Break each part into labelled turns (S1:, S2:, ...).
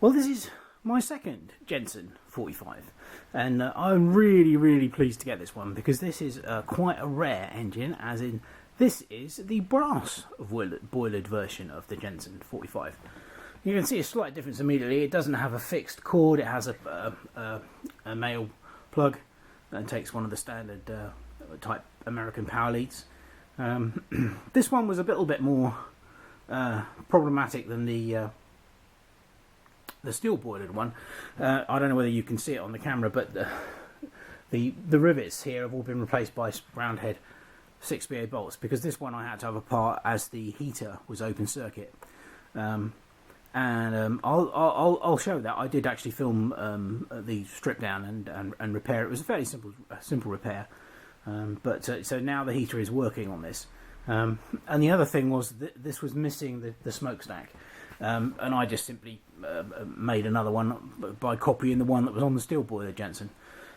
S1: Well, this is my second Jensen 45, and I'm really pleased to get this one because this is quite a rare engine, as in this is the brass boilered version of the Jensen 45. You can see a slight difference immediately. It doesn't have a fixed cord, it has a male plug and takes one of the standard type American power leads. This one was a little bit more problematic than the steel boilered one. I don't know whether you can see it on the camera, but the rivets here have all been replaced by round head 6BA bolts, because this one I had to have apart as the heater was open circuit. I'll show that. I did actually film the strip down and repair. It was a fairly simple repair, so now the heater is working on this. And the other thing was that this was missing the smokestack. And I just simply made another one by copying the one that was on the steel boiler Jensen.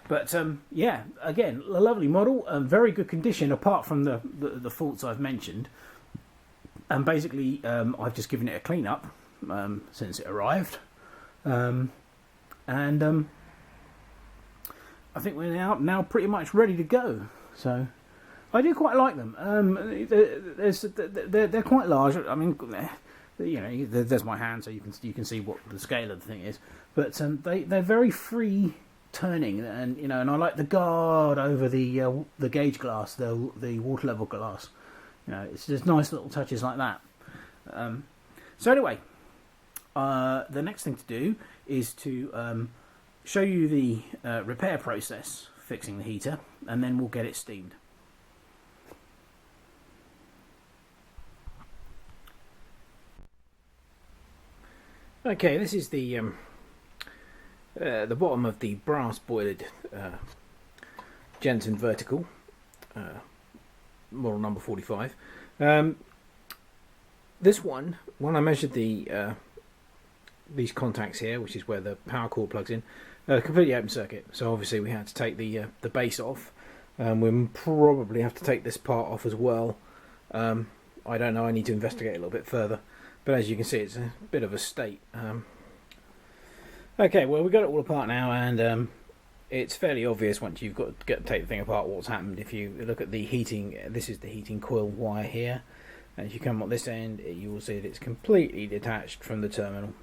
S1: But yeah, again, a lovely model, very good condition apart from the faults I've mentioned. And basically, I've just given it a clean up since it arrived. I think we're now pretty much ready to go. So I do quite like them. They're quite large. I mean, you know, there's my hand, so you can see what the scale of the thing is. But they're very free turning, and you know, and I like the guard over the gauge glass, the water level glass. You know, it's just nice little touches like that. So anyway, the next thing to do is to show you the repair process fixing the heater, and then we'll get it steamed. Okay, this is the bottom of the brass boilered Jensen vertical, model number 45. This one, when I measured these contacts here, which is where the power cord plugs in, completely open circuit. So obviously we had to take the base off. We'll probably have to take this part off as well. I don't know. I need to investigate a little bit further. But as you can see, it's a bit of a state. Okay, well, we've got it all apart now, and it's fairly obvious once you've got to take the thing apart what's happened. If you look at the heating, this is the heating coil wire here, and if you come on this end, you will see that it's completely detached from the terminal.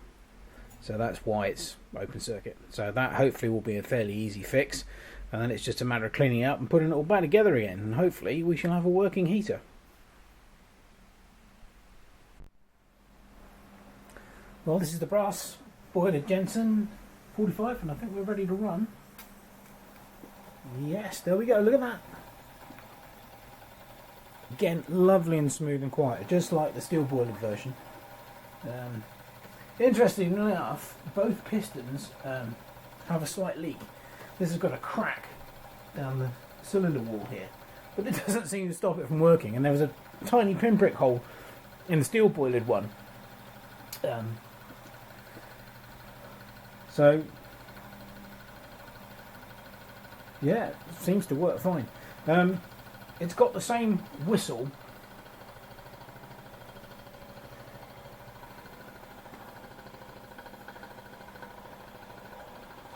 S1: So that's why it's open circuit. So that hopefully will be a fairly easy fix, and then it's just a matter of cleaning it up and putting it all back together again, and hopefully we shall have a working heater. Well, this is the brass boiler Jensen 45, and I think we're ready to run. Yes, there we go, look at that. Again, lovely and smooth and quiet, just like the steel boilered version. Interestingly enough, both pistons have a slight leak. This has got a crack down the cylinder wall here, but it doesn't seem to stop it from working, and there was a tiny pinprick hole in the steel boilered one. So, yeah, it seems to work fine. It's got the same whistle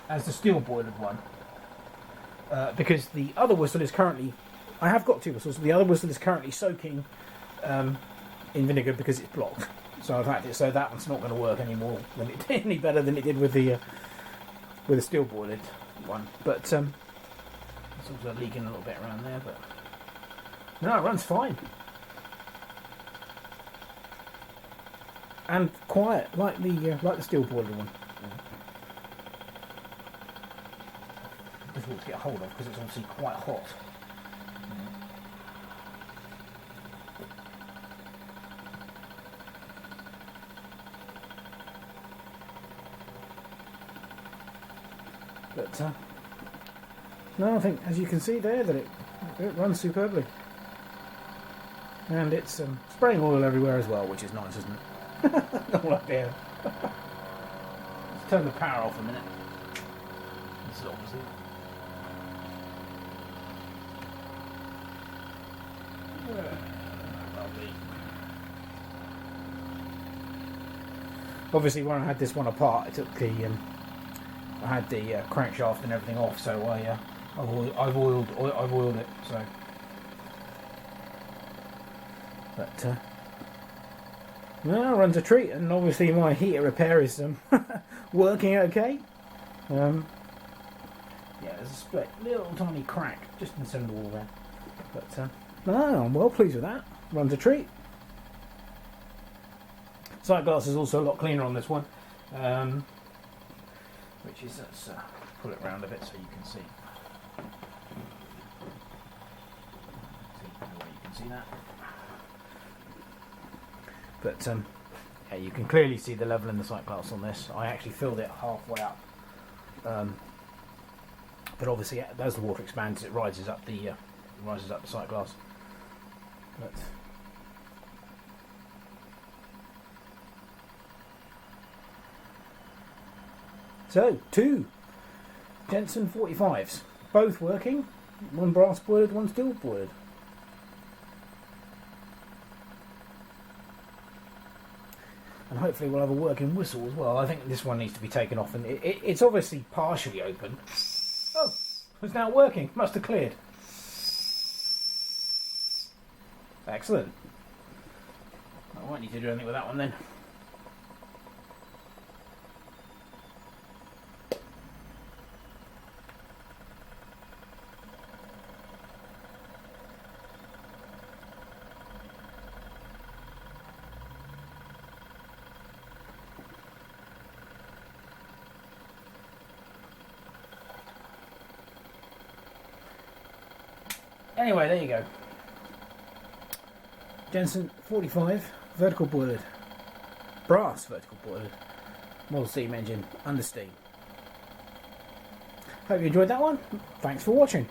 S1: as the steel boilered one, because the other whistle is currently, I have got two whistles, the other whistle is currently soaking in vinegar because it's blocked. So I've had it, so that one's not going to work anymore any better than it did with the steel boilered one. But it's also leaking a little bit around there, but no, it runs fine and quiet, like the steel boilered one. Difficult to get hold of because it's obviously quite hot. But no, I think, as you can see there, that it runs superbly, and it's spraying oil everywhere as well, which is nice, isn't it? All up there. Let's turn the power off a minute. This is obviously. Lovely. Obviously, when I had this one apart, I took the I had the crankshaft and everything off, so I've oiled it. So, but no, runs a treat, and obviously my heater repair is working okay. Yeah, there's a split, little tiny crack just in the centre wall there, but no, I'm well pleased with that. Runs a treat. Sight glass is also a lot cleaner on this one, which is, let's pull it round a bit so you can see. You can see that. But yeah, you can clearly see the level in the sight glass on this. I actually filled it halfway up, but obviously as the water expands, it rises up the sight glass. But so, 2 Jensen 45s, both working, one brass boiled, one steel boiled. And hopefully we'll have a working whistle as well. I think this one needs to be taken off, and it's obviously partially open. Oh, it's now working, must have cleared. Excellent. I won't need to do anything with that one then. Anyway, there you go. Jensen 45 vertical boiled, brass vertical boiled, model steam engine under steam. Hope you enjoyed that one. Thanks for watching.